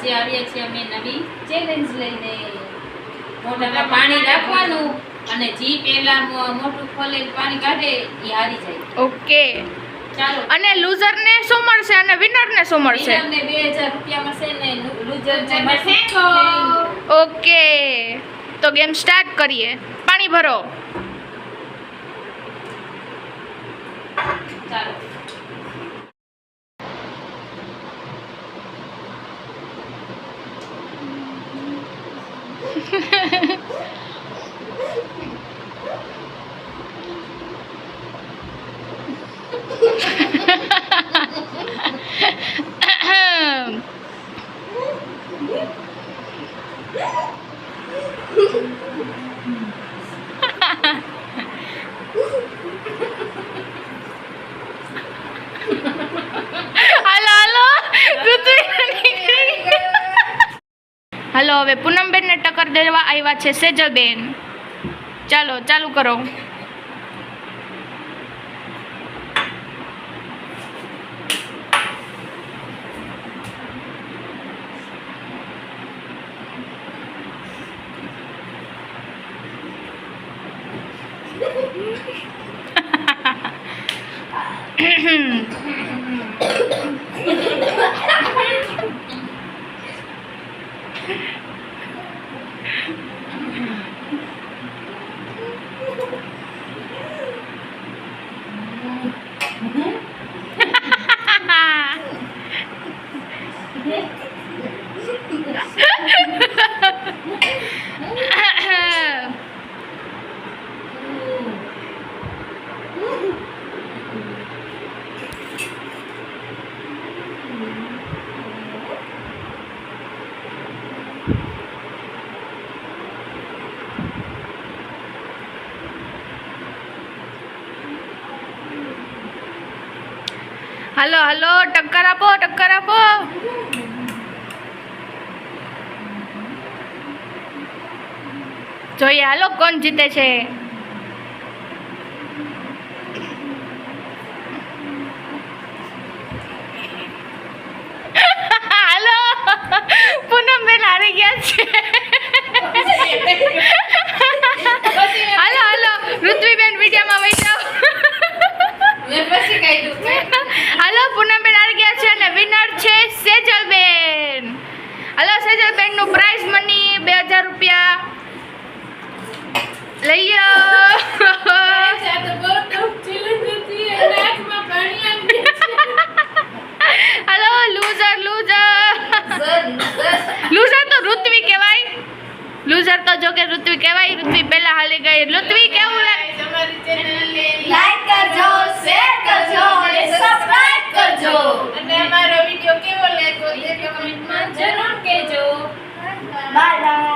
આજે આવ્યા છીએ અમે નવી ચેલેન્જ લઈને મોઢામાં પાણી રાખવાનું અને જી પહેલા મોઢું ખોલે પાણી કાઢે એ હારી જાય. ઓકે ચાલો. અને લૂઝર ને શું મળશે અને વિનર ને શું મળશે? વિનરને 2000 રૂપિયા મળશે ને લૂઝરને મળશે ઓકે તો ગેમ સ્ટાર્ટ કરીએ. પાણી ભરો. ચાલો. હાલો હવે પૂનમબેન ને ટક્કર દેવા આવ્યા છે સેજલબેન. ચાલો ચાલુ કરો. હાલો હાલો ટક્કર આપો ટક્કર આપો. જોઈએ હાલો કોણ જીતે છે. હાલો પૂનમબેન હારી ગયા છે. હાલો હાલો ઋત્વીબેન વિડીયોમાં વહી જાઓ. હાલો પૂનમબેન હારી ગયા છે અને વિનર છે સેજલબેન. હાલો સેજલબેન નું પ્રાઇઝ મની 2000 રૂપિયા લઈ હાલો લૂઝર લૂઝર લૂઝર તો ઋત્વી કહેવાય. લૂઝર તો જો કે ઋત્વી કહેવાય. ઋત્વી પહેલા હાલી ગઈ. ઋત્વી કેવું લાઈક કરજો, શેર કરજો અને સબસ્ક્રાઇબ કરજો અને અમારો વિડિયો કેવો લાગ્યો તે કમેન્ટમાં જરૂર કહેજો. Bye bye.